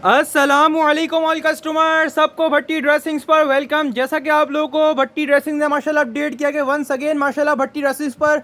अस्सलामुअलैकुम all customer, सबको भट्टी dressings पर वेलकम। जैसा कि आप लोगों को भट्टी ड्रेसिंग ने माशाल्लाह अपडेट किया कि वंस अगेन माशाल्लाह भट्टी ड्रेसिंग्स पर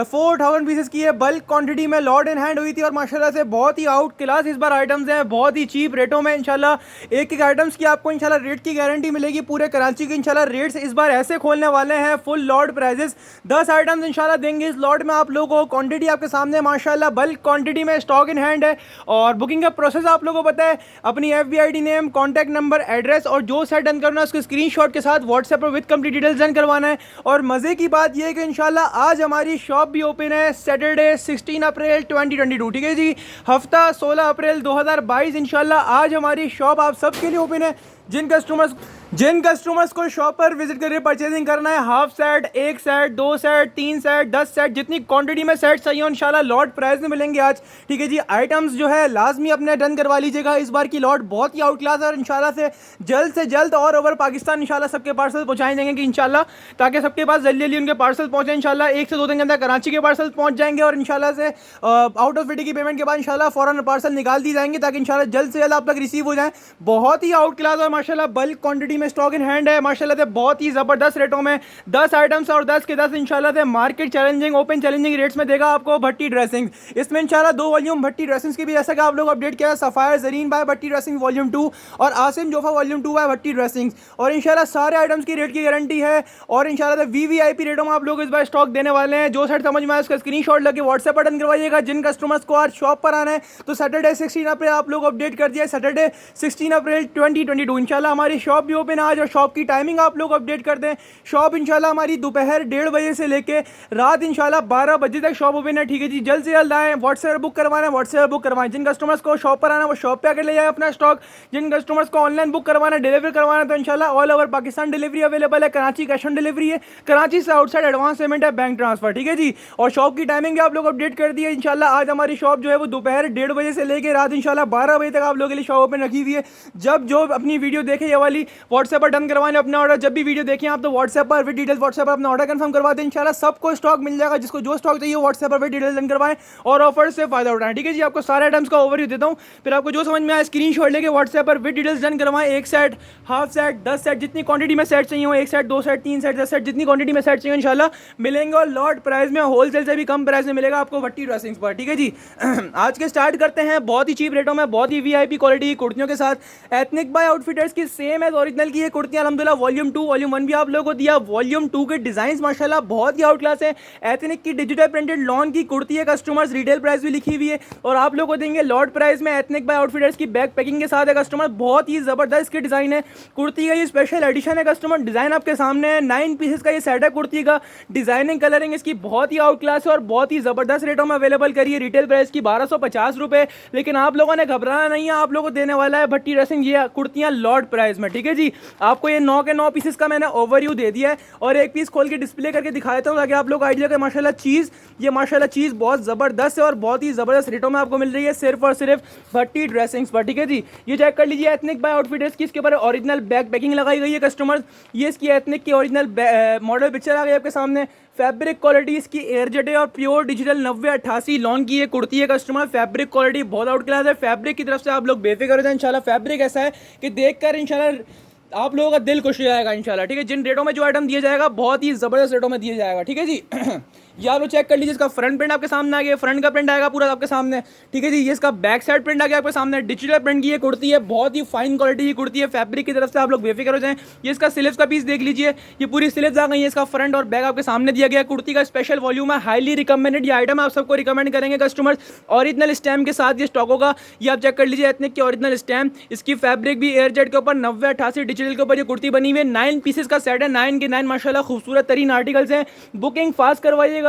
4000 पीसेस की है बल्क क्वांटिटी में लॉर्ड इन हैंड हुई थी और माशाल्लाह से बहुत ही आउट क्लास इस बार आइटम्स हैं, बहुत ही चीप रेटों में। इंशाल्लाह एक एक आइटम्स की आपको इंशाल्लाह रेट की गारंटी मिलेगी। पूरे कराची के इंशाल्लाह रेट्स इस बार ऐसे खोलने वाले हैं, फुल लॉर्ड प्राइजेस 10 आइटम्स इंशाल्लाह देंगे इस लॉर्ड में आप लोगों को। क्वांटिटी आपके सामने माशाल्लाह बल्क क्वांटिटी में स्टॉक इन हैंड है और बुकिंग का प्रोसेस आप लोगों को पता है। अपनी FBID name, contact number, address और जो सेट डन करना है उसके स्क्रीनशॉट के साथ व्हाट्सएप पर विद कंप्लीट डिटेल्स डन करवाना है। और मज़े की बात यह है कि इंशाल्लाह आज हमारी शॉप भी ओपन है, सैटरडे 16 अप्रैल 2022, ठीक है जी। हफ्ता 16 अप्रैल 2022 इंशाल्लाह आज हमारी शॉप आप सबके लिए ओपन है। जिन कस्टमर्स को शॉप पर विजिट करके परचेजिंग करना है, हाफ सेट, एक सेट, 2 सेट, 3 सेट, 10 सेट, जितनी क्वांटिटी में सेट चाहिए इंशाल्लाह लॉट प्राइस में मिलेंगे आज, ठीक है जी। आइटम्स जो है लाजमी अपने डन करवा लीजिएगा। इस बार की लॉट बहुत ही आउट क्लास है और इंशाल्लाह से जल्द और ओवर पाकिस्तान इंशाल्लाह सबके पार्सल पहुंचाए जाएंगे कि इंशाल्लाह, ताकि सबके पास जल्दी जल्दी उनके पार्सल पहुंचे। इंशाल्लाह 1 से 2 दिन के अंदर कराची के पार्सल पहुंच जाएंगे और इंशाल्लाह से आउट ऑफ सिटी की पेमेंट के बाद इंशाल्लाह फौरन पार्सल निकाल दी जाएंगे ताकि इंशाल्लाह जल्द से जल्द आप तक रिसीव हो जाए। बहुत ही आउट क्लास और माशाल्लाह बल्क क्वांटिटी में स्टॉक इन हैंड है माशाल्लाह से, बहुत ही ज़बरदस्त रेटों में 10 आइटम्स और 10 के 10 इंशाल्लाह से market challenging, open challenging rates में देगा आपको भट्टी ड्रेसिंग। इसमें इंशाल्लाह 2 वॉल्यूम भट्टी ड्रेसिंग्स की भी, जैसा कि आप लोग अपडेट किया है, सफ़ायर ज़रीन बाय भट्टी ड्रेसिंग वॉल्यूम 2 और आसिम जोफा वॉल्यूम 2 बाय भट्टी ड्रेसिंग्स। और इंशाल्लाह सारे आइटम्स की रेट की गारंटी है और इंशाल्लाह VVIP रेटों में आप लोग इस बार स्टॉक देने वाले हैं। जो सेट समझ में आए उसका स्क्रीनशॉट लेके व्हाट्सएप पर डन करवाइएगा। जिन कस्टमर्स को आज शॉप पर आना है तो सैटरडे 16 अप्रैल आप लोग अपडेट कर दिया है, सैटरडे 16 अप्रैल 2022 इंशाल्लाह हमारी शॉप भी ओपन आज। और शॉप की टाइमिंग आप लोग अपडेट कर दें। शॉप इंशाल्लाह हमारी दोपहर 1:30 बजे से लेके रात इंशाल्लाह 12 बजे तक शॉप ओपन है, ठीक है जी। जल्द से जल्द आएँ, व्हाट्सएप बुक करवाना है व्हाट्सएप बुक करवाएं। जिन कस्टमर्स को शॉप पर आना है वो शॉप पे आकर ले जाए अपना स्टॉक। जिन कस्टमर्स को ऑनलाइन बुक करवाना है, डिलीवर करवाना है, तो इंशाल्लाह all over Pakistan delivery available है। कराची कैश ऑन डिलीवरी है, कराची से आउटसाइड एडवांस पेमेंट है, बैंक ट्रांसफर, ठीक है जी। और शॉप की टाइमिंग आप लोग अपडेट कर दिए। इंशाल्लाह आज हमारी शॉप जो है वो दोपहर 1:30 बजे से लेकर रात इंशाल्लाह 12 बजे तक आप लोगों के लिए शॉप ओपन रखी हुई है। जब जो अपनी वीडियो देखे ये वाली व्हाट्सएप पर डन करवाने अपना ऑर्डर। जब भी वीडियो देखें आप तो व्हाट्सएप पर विद डिटेल्स व्हाट्सएप पर अपना ऑर्डर कंफर्म करवा दें। इंशाल्लाह सबको स्टॉक मिल जाएगा, जिसको जो स्टॉक चाहिए व्हाट्सएप पर विद डिटेल्स डन करवाएं और ऑफर से फायदा उठाएं, ठीक है जी। आपको सारे आइटम्स का ओवरव्यू देता हूं, फिर आपको जो समझ में आए स्क्रीनशॉट लेके व्हाट्सएप पर विद डिटेल्स डन करवाएं। एक सेट, हाफ सेट, 10 सेट, जितनी क्वांटिटी में सेट चाहिए हो, 1 सेट, 2 सेट, 3 सेट, 10 सेट, जितनी क्वांटिटी में सेट चाहिए इंशाल्लाह मिलेंगे और लॉट प्राइस में, होलसेल से भी कम प्राइस में मिलेगा आपको भट्टी ड्रेसिंग्स पर, ठीक है जी। आज के स्टार्ट करते हैं बहुत ही चीप रेटों में, बहुत ही VIP क्वालिटी की कुर्तियों के साथ। एथनिक बाय आउटफिटर्स की सेम एज ओरिजिनल की ये कुर्तियां अल्हम्दुलिल्लाह वॉल्यूम 2, वॉल्यूम 1 भी आप लोगों को दिया। वॉल्यूम 2 के डिजाइन माशाल्लाह बहुत ही आउट क्लास है। एथनिक की डिजिटल प्रिंटेड लॉन की कुर्ती है, कस्टमर्स रिटेल प्राइस भी लिखी हुई है और आप लोगों को देंगे लॉट प्राइस में एथनिक बाय आउटफिटर्स की बैक पैकिंग के साथ है कस्टमर। बहुत ही जबरदस्त के डिजाइन है कुर्ती का, ये स्पेशल एडिशन है कस्टमर। डिजाइन आपके सामने है, 9 पीसेस का ये सेट है कुर्ती का। डिजाइनिंग कलरिंग इसकी बहुत ही आउट क्लास है और बहुत ही जबरदस्त रेटों में अवेलेबल करिए। रिटेल प्राइस की 1250 रुपए, लेकिन आप लोगों ने घबराना नहीं है, आप लोगों को देने वाला है भट्टी ड्रेसिंग ये कुर्तियां लॉट प्राइस में, ठीक है जी। आपको ये 9 के 9 पीसेस का मैंने ओवरव्यू दे दिया है और एक पीस खोल के डिस्प्ले करके दिखा देता हूँ ताकि आप लोग आइडिया का माशाल्लाह चीज़ बहुत ज़बरदस्त है और बहुत ही ज़बरदस्त रेटों में आपको मिल रही है सिर्फ और सिर्फ भट्टी ड्रेसिंग्स पर, ठीक है जी। ये चेक कर लीजिए एथनिक बाय आउटफिटर्स की, इसके ऊपर ओरिजिनल बैक पैकिंग लगाई गई है कस्टमर। ये इसकी एथनिक की ओरिजिनल मॉडल पिक्चर आ गई आपके सामने। फैब्रिक क्वालिटी इसकी एयरजेट है और प्योर डिजिटल 9088 लॉन की ये कुर्ती है कस्टमर। फैब्रिक क्वालिटी बहुत आउट क्लास है, फैब्रिक की तरफ से आप लोग बेफिक्र हो जाए। इंशाल्लाह फैब्रिक ऐसा है कि देखकर इंशाल्लाह आप लोगों का दिल खुश हो जाएगा इंशाल्लाह, ठीक है। जिन रेटों में जो आइटम दिया जाएगा बहुत ही ज़बरदस्त रेटों में दिया जाएगा, ठीक है जी। ये आप लोग चेक कर लीजिए, इसका फ्रंट प्रिंट आपके सामने आ गया, फ्रंट का प्रिंट आएगा पूरा आपके सामने, ठीक है जी। ये इसका बैक साइड प्रिंट आ गया आपके सामने, डिजिटल प्रिंट की ये कुर्ती है, बहुत ही फाइन क्वालिटी की कुर्ती है। फैब्रिक की तरफ से आप लोग बेफिक्र हो जाएं। ये इसका स्लीव्स का पीस देख लीजिए, ये पूरी स्लीव्स आ गई है, इसका फ्रंट और बैक आपके सामने दिया गया। कुर्ती का स्पेशल वॉल्यूम है, हाईली रिकमेंडेड ये आइटम आप सबको रिकमेंड करेंगे कस्टमर्स। ओरिजिनल स्टैम्प के साथ ये स्टॉक होगा, ये आप चेक कर लीजिए एथनिक की ओरिजिनल स्टैम्प। इसकी फैब्रिक भी एयरजेट के ऊपर 9088 डिजिटल के ऊपर ये कुर्ती बनी हुई है। 9 पीसेस का सेट है, 9 के 9 माशाल्लाह खूबसूरत तरीन आर्टिकल्स हैं। बुकिंग फास्ट करवाइएगा,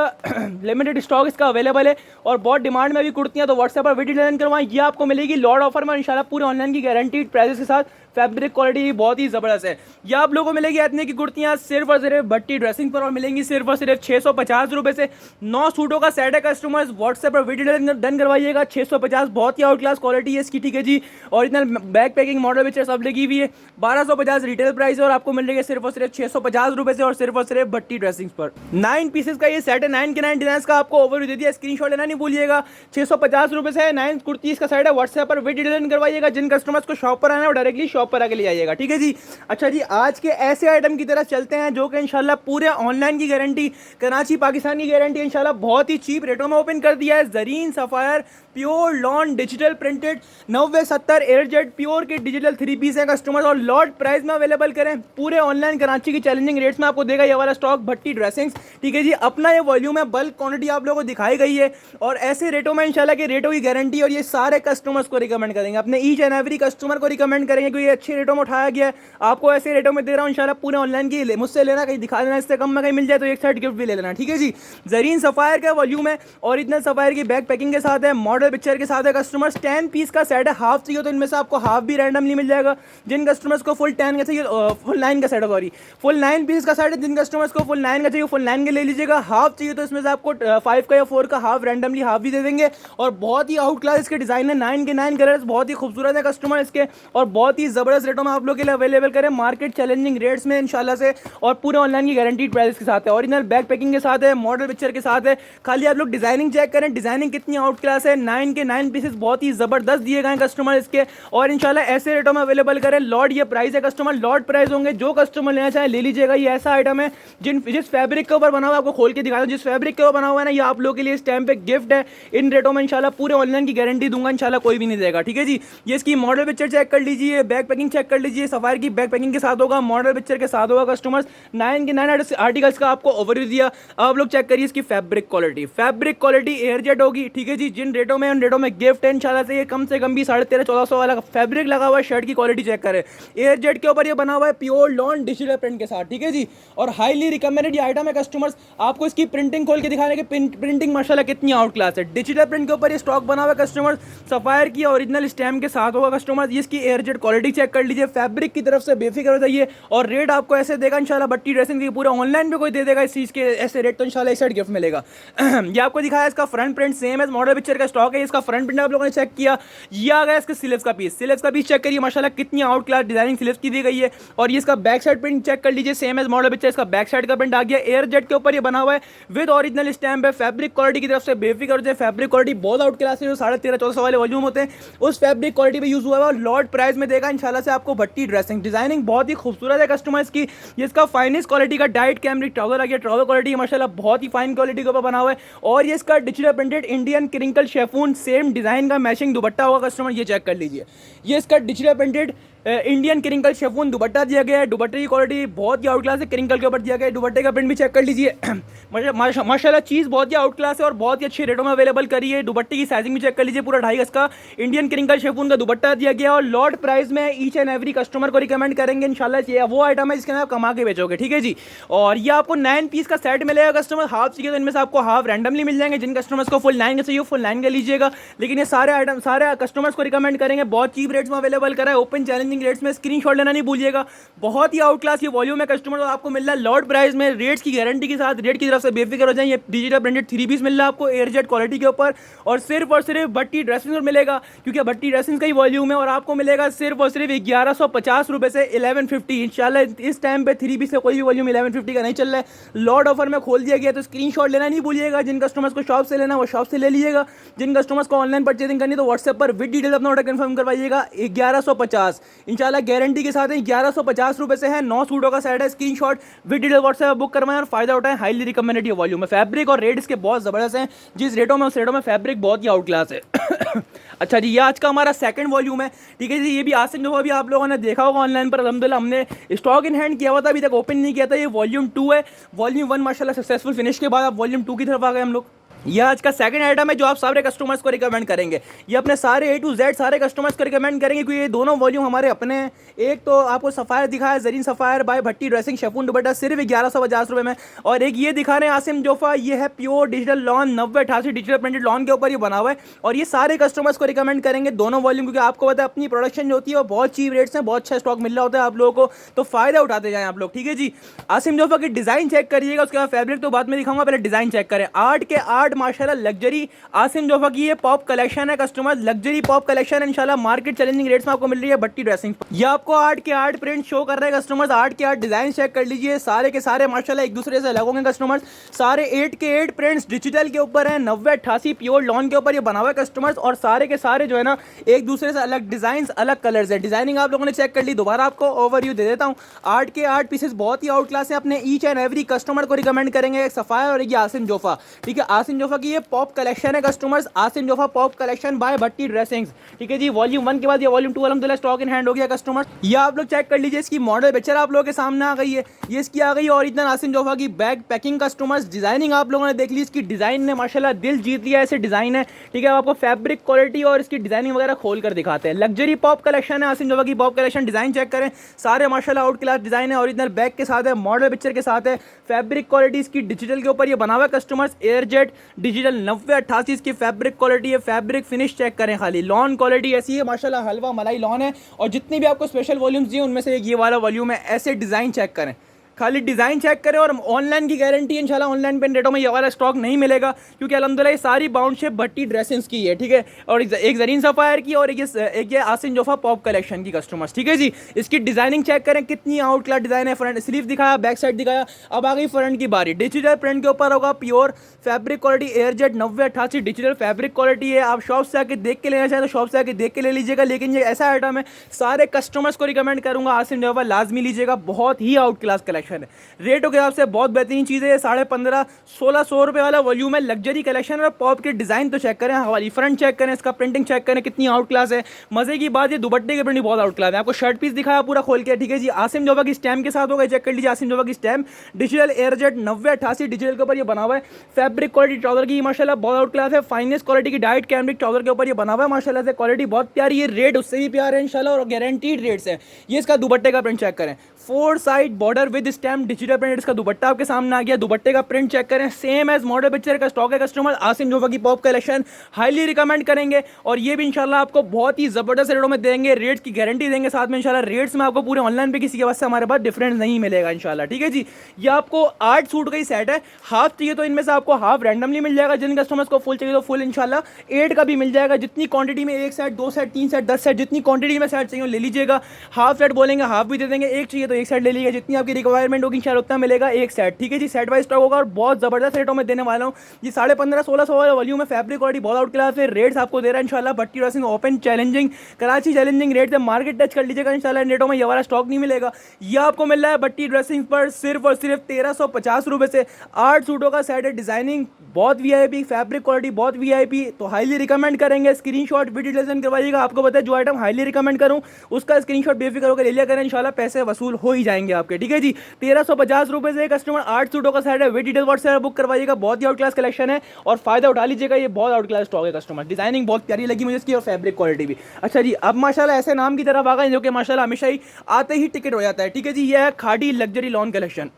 लिमिटेड स्टॉक इसका अवेलेबल है और बहुत डिमांड में भी कुर्तियां, तो व्हाट्सएप पर वीडियो डिजाइन करवाएं। ये आपको मिलेगी लॉट ऑफर में इंशाल्लाह पूरे ऑनलाइन की गारंटीड प्राइसेस के साथ। फैब्रिक क्वालिटी बहुत ही ज़बरदस्त है। ये आप लोगों को मिलेगी एथनिक की कुर्तियां सिर्फ और सिर्फ भट्टी ड्रेसिंग पर और मिलेंगी सिर्फ और सिर्फ 650 रुपये से। 9 सूटों का सेट है कस्टमर्स, व्हाट्सएप पर वीडियो डन करवाइएगा। 650 बहुत ही आउट क्लास क्वालिटी है इसकी, ठीक है जी। Original back packing model picture सब लगी हुई है। 1250 रिटेल प्राइस है और आपको मिल रही है सिर्फ और सिर्फ 650 रुपये से और सिर्फ भट्टी ड्रेसिंग्स पर। 9 पीसेस का ये सेट है, 9 के 9 डिजाइन का आपको ओवरव्यू दे दिया, स्क्रीनशॉट लेना नहीं भूलिएगा। 650 रुपये से 9 कुर्तीज़ का साइड है, व्हाट्सएप पर वीडियो डिजाइन करवाइएगा। जिन कस्टमर्स को शॉप पर आना है वो डायरेक्टली शॉप पर आके ले जाइएगा, ठीक है जी। अच्छा जी, आज के ऐसे आइटम की तरफ चलते हैं जो कि इंशाल्लाह पूरे ऑनलाइन की गारंटी, कराची पाकिस्तान की गारंटी इंशाल्लाह बहुत ही चीप रेटों में ओपन कर दिया है। Zareen sapphire pure lawn digital printed 9070 airjet pure के डिजिटल 3 पीस है कस्टमर, और लॉट प्राइस में अवेलेबल करें। पूरे ऑनलाइन कराची की चैलेंजिंग रेट्स में आपको देगा ये वाला स्टॉक भट्टी ड्रेसिंग्स, ठीक है जी। अपना ये वॉल्यूम है, बल्क क्वांटिटी आप लोगों को दिखाई गई है, और ऐसे रेटों में इंशाल्लाह के रेटों की गारंटी, और ये सारे कस्टमर्स को रिकमेंड करेंगे, अपने ईच एंड एवरी कस्टमर को रिकमेंड करेंगे क्योंकि ये अच्छे रेटों में उठाया गया है। आपको ऐसे रेटों में दे रहा हूँ इंशाल्लाह। पूरे ऑनलाइन की मुझसे लेना, कहीं दिखा देना, इससे कम में कहीं मिल जाए तो एक साइड गिफ्ट भी ले लेना, ठीक है जी। जरीन सफ़ायर का वॉल्यूम है, ओरिजिनल सफ़ायर की बैक पैकिंग के साथ है, मॉडल पिक्चर के साथ है कस्टमर्स। 10 पीस का सेट है, हाफ चाहिए तो इनमें से आपको हाफ भी रैंडमली मिल जाएगा। जिन कस्टमर्स को फुल 10 का चाहिए, फुल 9 का सेट है, सॉरी फुल 9 पीस का सेट है, जिन कस्टमर्स को फुल 9 का चाहिए फुल 9 के ले लीजिएगा। हाफ चाहिए तो इसमें से आपको 5 का या 4 का हाफ रैंडमली हाफ भी दे देंगे। और बहुत ही आउट क्लास इसके डिज़ाइन है, 9 के 9 कलर्स बहुत ही खूबसूरत है कस्टमर इसके, और बहुत ही ज़बरदस्त रेटों में आप लोग के लिए अवेलेबल करें, मार्केट चैलेंजिंग रेट्स में इंशाल्लाह से, और पूरे ऑनलाइन की गारंटीड प्राइस के साथ है, ओरिजिनल बैक पैकिंग के साथ है, मॉडल पिक्चर के साथ है। खाली आप लोग डिजाइनिंग चेक करें, डिजाइनिंग कितनी आउट क्लास है। 9 के 9 पीसेस बहुत ही ज़बरदस्त दिए गए कस्टमर इसके, और इंशाल्लाह ऐसे रेटों में अवेलेबल करें। लॉट ये प्राइस है कस्टमर, लॉट प्राइस होंगे, जो कस्टमर लेना चाहे ले लीजिएगा। ये ऐसा आइटम है जिस फैब्रिक के ऊपर बना हुआ है, आपको खोल के दिखा दूं, जिस फैब्रिक के ऊपर बना हुआ है ना, ये आप लोगों के लिए इस टाइम पे गिफ्ट है। इन रेटों में इंशाल्लाह पूरे ऑनलाइन की गारंटी दूंगा, इंशाल्लाह कोई भी नहीं देगा, ठीक है जी। ये इसकी मॉडल पिक्चर चेक कर लीजिए, बैक पैकिंग चेक कर लीजिए। सफायर की बैक पैकिंग के साथ होगा, मॉडल पिक्चर के साथ होगा कस्टमर्स। 9 के 9 आर्टिकल्स का आपको ओवरव्यू दिया। आप लोग चेक करिए इसकी fabric quality, fabric quality airjet होगी, ठीक है जी। जिन रेटों में उन रेटों में गिफ्ट है इंशाल्लाह से। ये कम से कम भी 1350-1400 वाला फैब्रिक लगा हुआ है। शर्ट की क्वालिटी चेक करें, एयरजेट के ऊपर ये बना हुआ है प्योर लॉन डिजिटल प्रिंट के साथ, ठीक है जी। और हाईली रिकमेंडेड ये आइटम है कस्टमर्स। आपको इसकी प्रिंटिंग खोल के दिखाने की, प्रिंटिंग माशाल्लाह कितनी आउट क्लास है। डिजिटल प्रिंट के ऊपर ये स्टॉक बना हुआ है कस्टमर्स, सफायर की ओरिजिनल स्टैम्प के साथ होगा कस्टमर्स। इसकी एयरजेट क्वालिटी चेक कर लीजिए, फैब्रिक की तरफ से बेफिक्र हो जाइए। और रेट आपको ऐसे देगा इंशाल्लाह, भट्टी ड्रेसिंग की पूरा ऑनलाइन पे कोई दे देगा इस चीज़ के ऐसे रेट, तो इंशाल्लाह इस साइड गिफ्ट मिलेगा। ये आपको दिखाया, इसका फ्रंट प्रिंट सेम है, मॉडल पिक्चर का स्टॉक है। इसका फ्रंट प्रिंट आप लोगों ने चेक किया, ये आ गया इसके स्लीव्स का पीस। स्लीव्स का पीस चेक करिए माशाल्लाह कितनी आउट क्लास डिजाइनिंग स्लीव्स की दी गई है। और ये इसका बैक साइड प्रिंट चेक कर लीजिए, सेम एज मॉडल पिक्चर, इसका बैक साइड का प्रिंट आ गया। एयरजेट के ऊपर ये बना हुआ है विद ओरिजिनल स्टैम्प है। फैब्रिक क्वालिटी की तरफ से बेफिक्र हो जाए, फैब्रिक क्वालिटी बहुत आउट क्लास है। जो 1350-1400 वाले वॉल्यूम होते हैं उस फैब्रिक क्वालिटी पे यूज हुआ है, और लॉट प्राइस में देगा इंशाल्लाह से आपको भट्टी ड्रेसिंग। डिजाइनिंग बहुत ही खूबसूरत है कस्टमर्स की। ये इसका फाइनेस्ट क्वालिटी का डाइट कैमरिक ट्राउजर आ गया। ट्राउजर क्वालिटी माशाल्लाह बहुत ही फाइन क्वालिटी के ऊपर बना हुआ है। और ये इसका digital printed Indian crinkle chiffon same design का मैचिंग दुपट्टा होगा कस्टमर, ये चेक कर लीजिए। ये इसका digital printed Indian crinkle chiffon दुपट्टा दिया गया है। दुपट्टे की क्वालिटी बहुत ही आउट क्लास है, क्रिंकल के ऊपर दिया गया है। दुपट्टे का प्रिंट भी चेक कर लीजिए, माशाल्लाह चीज़ बहुत ही आउट क्लास है और बहुत ही अच्छे रेटों में अवेलेबल करी है। दुपट्टे की साइजिंग भी चेक कर लीजिए, पूरा 2.5 गज का इंडियन क्रिंकल शेफून का दुपट्टा दिया गया। और लॉट प्राइस में ईच एंड एवरी कस्टमर को रिकमेंड करेंगे इंशाल्लाह। ये वो आइटम है जिसके अंदर आप कमा के बेचोगे, ठीक है जी। और ये आपको 9 पीस का सेट मिलेगा कस्टमर। हाफ चाहिए तो इनमें से आपको हाफ रैंडमली मिल जाएंगे। जिन कस्टमर्स को फुल 9 का चाहिए फुल 9 का लीजिएगा। लेकिन ये सारे आइटम सारे कस्टमर्स को रिकमेंड करेंगे, बहुत चीप रेट्स में अवेलेबल करा है, ओपन चैलेंजिंग रेट्स में। स्क्रीनशॉट लेना नहीं भूलिएगा, बहुत ही आउट क्लास ये वॉल्यूम है कस्टमर, आपको मिल रहा है लॉट प्राइस में, रेट्स की गारंटी के साथ। रेट की तरफ से बेफिक्र हो जाए। ये डिजिटल प्रिंटेड 3 पीस मिल रहा है आपको एयरजेट क्वालिटी के ऊपर, और सिर्फ भट्टी ड्रेसिंग मिलेगा, क्योंकि भट्टी ड्रेसिंग का ही वॉल्यूम है। और आपको मिलेगा सिर्फ और सिर्फ 1150 रुपये से 1150 इंशाल्लाह। इस टाइम पे 3 पीस से कोई भी वॉल्यूम 1150 का नहीं चल रहा है, लॉट ऑफर में खोल दिया गया। तो स्क्रीनशॉट लेना नहीं भूलिएगा। जिन कस्टमर्स को शॉप से लेना वो शॉप से ले लीजिएगा। जिन कस्टमर्स को ऑनलाइन परचेजिंग करनी तो व्हाट्सएप पर विद डिटेल अपना ऑर्डर कंफर्म करवाइएगा। 1150 इंशाल्लाह गारंटी के साथ है। 1150 रुपये से है, 9 सूटों का सेट है। Screenshot with detail WhatsApp book करवाएं और फायदा उठाएं। हाईली रिकमेंडेड ये वॉल्यूम है। फैब्रिक और रेट इसके बहुत ज़बरदस्त हैं, जिस रेटों में उस रेटों में फैब्रिक बहुत ही आउट क्लास है। अच्छा जी, ये आज का हमारा सेकंड वॉल्यूम है, ठीक है जी। ये भी आसिम जो अभी आप लोगों ने देखा होगा ऑनलाइन पर, अल्हम्दुलिल्लाह हमने स्टॉक इन हैंड किया हुआ था, अभी तक ओपन नहीं किया था। ये वॉल्यूम 2 है। वॉल्यूम 1 माशाल्लाह सक्सेसफुल फिनिश के बाद अब वॉल्यूम 2 की तरफ आ गए हम लोग। यह आज का सेकंड आइटम है जो आप सारे कस्टमर्स को रिकमेंड करेंगे। ये अपने सारे A to Z सारे कस्टमर्स को रिकमेंड करेंगे, क्योंकि ये दोनों वॉल्यूम हमारे अपने हैं। एक तो आपको सफ़ायर दिखाया, जरीन सफ़ायर बाय भट्टी ड्रेसिंग शेफून दुपट्टा सिर्फ 1150 रुपये में। और एक ये दिखा रहे हैं आसिम जोफा, ये है pure digital lawn 9088 digital printed lawn के ऊपर ये बना हुआ है। और ये सारे कस्टमर्स को रिकमेंड करेंगे दोनों वॉल्यूम, क्योंकि आपको पता है अपनी प्रोडक्शन जो होती है वो बहुत चीप रेट्स में बहुत अच्छा स्टॉक मिल रहा होता है आप लोगों को, तो फ़ायदा उठाते जाएँ आप लोग, ठीक है जी। आसिम जोफा की डिज़ाइन चेक करिएगा, उसके बाद फैब्रिक तो बाद में दिखाऊंगा, पहले डिज़ाइन चेक करें। 8 के 8 आर्ट माशाल्लाह लग्जरी आसिम जोफा की ये पॉप कलेक्शन है कस्टमर, लग्जरी पॉप कलेक्शन इंशाल्लाह मार्केट चैलेंजिंग रेट्स में आपको मिल रही है भट्टी ड्रेसिंग। ये आपको आर्ट के आर्ट प्रिंट शो कर रहे हैं कस्टमर्स, आर्ट के आर्ट डिजाइन चेक कर लीजिए, सारे के सारे माशाल्लाह एक दूसरे से अलग होंगे कस्टमर्स। सारे 8 के 8 प्रिंट्स डिजिटल के ऊपर है, 9088 प्योर लॉन के ऊपर ये बना हुआ है कस्टमर्स, और सारे के सारे जो है ना एक दूसरे से अलग डिजाइन अलग कलर्स है। डिजाइनिंग आप लोगों ने चेक कर ली, दोबारा आपको ओवरव्यू दे देता हूँ। आर्ट के आर्ट पीसेस बहुत ही आउट क्लास है, अपने ईच एंड एवरी कस्टमर को रिकमेंड करेंगे। एक सफाया और एक आसिम जोफा, ठीक है, आसिम जोफा की ये पॉप कलेक्शन है customers, Asim Jofa pop collection bye भट्टी ड्रेसिंग्स, ठीक है जी। वॉल्यूम 1 के बाद ये वॉल्यूम 2 अल्हम्दुलिल्लाह स्टॉक इन हैंड हो गया कस्टमर्स। ये आप लोग चेक कर लीजिए, इसकी मॉडल पिक्चर आप लोगों के सामने आ गई है, ये इसकी आ गई है ओरिजिनल आसिम जोफा की बैग पैकिंग कस्टमर्स। डिजाइनिंग आप लोगों ने देख ली, इसकी डिजाइन ने माशाल्लाह दिल जीत लिया, ऐसे डिजाइन है, ठीक है। आपको फैब्रिक क्वालिटी और इसकी डिजाइनिंग वगैरह खोल कर दिखाते हैं। लग्जरी पॉप कलेक्शन है आसिम जोफा की पॉप कलेक्शन, डिजाइन चेक करें, सारे माशाल्लाह आउट क्लास डिजाइन है, ओरिजिनल बैग के साथ है, मॉडल पिक्चर के साथ है, फैब्रिक क्वालिटी इसकी डिजिटल के ऊपर ये बना हुआ है कस्टमर्स, एयरजेट डिजिटल 9088 इसकी फैब्रिक क्वालिटी है। फैब्रिक फिनिश चेक करें, खाली लॉन क्वालिटी ऐसी है माशाल्लाह, हलवा मलाई लॉन है। और जितनी भी आपको स्पेशल वॉल्यूम्स दिए उनमें से एक ये वाला वॉल्यूम है, ऐसे डिजाइन चेक करें, खाली डिज़ाइन चेक करें। और ऑनलाइन की गारंटी है इंशाल्लाह, ऑनलाइन पेन रेटों में ये वाला स्टॉक नहीं मिलेगा, क्योंकि अल्हम्दुलिल्लाह ये सारी बाउंड शेप भट्टी ड्रेसेस की है, ठीक है। और एक जरीन सफ़ायर की और एक ये आसिम जोफा पॉप कलेक्शन की कस्टमर्स, ठीक है जी। इसकी डिज़ाइनिंग चेक करें, कितनी आउट क्लास डिज़ाइन है। फ्रंट स्लीव दिखाया, बैक साइड दिखाया, अब आ गई फ्रंट की बारी। डिजिटल प्रिंट के ऊपर होगा, pure fabric quality, airjet 9088 digital fabric quality है। आप शॉप से आके देख के लेना चाहें तो शॉप से आके देख के ले लीजिएगा, लेकिन ये ऐसा आइटम है सारे कस्टमर्स को रिकमेंड करूँगा, आसिम जोफा लाजमी लीजिएगा, बहुत ही आउट क्लास कलेक्शन है। रेट के हिसाब से बहुत बेहतरीन चीज़ है, 1550-1600 रुपये वाला वॉल्यूम है, लग्जरी कलेक्शन है। पॉप के डिज़ाइन तो चेक करें, हवाली फ्रंट चेक करें, इसका प्रिंटिंग चेक करें, कितनी आउट क्लास है। मज़े की बात ये दुपट्टे की प्रिंटिंग बहुत आउट क्लास है। आपको शर्ट पीस दिखाया पूरा खोल के, ठीक है जी। आसिम जोफा की स्टैम्प के साथ होगा, चेक कर लीजिए, आसिम जोफा की स्टैम्प डिजिटल एयरजेट 9088 डिजिटल के ऊपर ये बना हुआ है। फैब्रिक क्वालिटी ट्राउजर की माशाल्लाह बहुत आउट क्लास है, फाइनेस्ट क्वालिटी की डाइट कैमरिक ट्राउजर के ऊपर ये बना हुआ है माशाल्लाह से, क्वालिटी बहुत प्यारी है, रेट उससे भी प्यार है इंशाल्लाह, और गारंटीड रेट्स है। ये इसका दुपट्टे का प्रिंट चेक करें, 4 side border with stamp digital print, इसका दुपट्टा आपके सामने आ गया। दुपट्टे का प्रिंट चेक करें, सेम एज मॉडल पिक्चर का स्टॉक है कस्टमर। आसिम जोफा की पॉप कलेक्शन हाईली रिकमेंड करेंगे, और ये भी इंशाल्लाह आपको बहुत ही जबरदस्त रेटों में देंगे, रेट्स की गारंटी देंगे साथ में इंशाल्लाह। रेट्स में आपको पूरे ऑनलाइन पे किसी के वास्ते हमारे पास डिफरेंस नहीं मिलेगा इंशाल्लाह, ठीक है जी। ये आपको 8 सूट का ही सेट है, हाफ चाहिए तो इनमें से आपको हाफ रैंडमली मिल जाएगा, जिन कस्टमर्स को फुल चाहिए तो फुल इंशाल्लाह 8 का भी मिल जाएगा। जितनी क्वांटिटी में 1 सेट 2 सेट 3 सेट 10 सेट जितनी क्वांटिटी में सेट चाहिए ले लीजिएगा। हाफ सेट बोलेंगे हाफ भी दे देंगे, एक चाहिए तो एक सेट ले लीजिएगा, जितनी आपकी रिक्वायरमेंट होगी इंशाल्लाह उतना मिलेगा एक सेट, ठीक है जी। सेट वाइज स्टॉक होगा और बहुत जबरदस्त रेटों में देने वाला हूँ। ये 1550-1600 वाला वॉल्यूम है, फैब्रिक क्वालिटी बहुत आउट क्लास है। रेट्स आपको दे रहा है इंशाल्लाह Bhatti dressing open challenging Karachi challenging rate से, मार्केट टच कर लीजिएगा इंशाल्लाह, रेटों में ये वाला स्टॉक नहीं मिलेगा। ये आपको मिल रहा है भट्टी ड्रेसिंग पर सिर्फ और सिर्फ 1350 रुपये से। 8 सूटों का सेट है, डिजाइनिंग बहुत वीआईपी, फैब्रिक क्वालिटी बहुत वीआईपी, तो हाईली रिकमेंड करेंगे। स्क्रीनशॉट भी डिटेल्स करवाइएगा, आपको पता है जो आइटम हाईली रिकमेंड करूँ उसका स्क्रीनशॉट बेफिक्र होकर ले लिया करें, इंशाल्लाह पैसे वसूल हो ही जाएंगे आपके, ठीक है जी। 1350 रुपये से कस्टमर 8 सूटों का सेट है, वे डिटेल व्हाट्सएप बुक करवाइएगा, बहुत ही आउट क्लास कलेक्शन है और फायदा उठा लीजिएगा, ये बहुत आउट क्लास स्टॉक है कस्टमर। डिजाइनिंग बहुत प्यारी लगी मुझे इसकी और फैब्रिक क्वालिटी भी। अच्छा जी, अब माशाल्लाह ऐसे नाम की तरफ आ गए जो कि माशाल्लाह हमेशा ही आते ही टिकट हो जाता है, ठीक है जी। ये है खाड़ी लग्जरी लॉन कलेक्शन।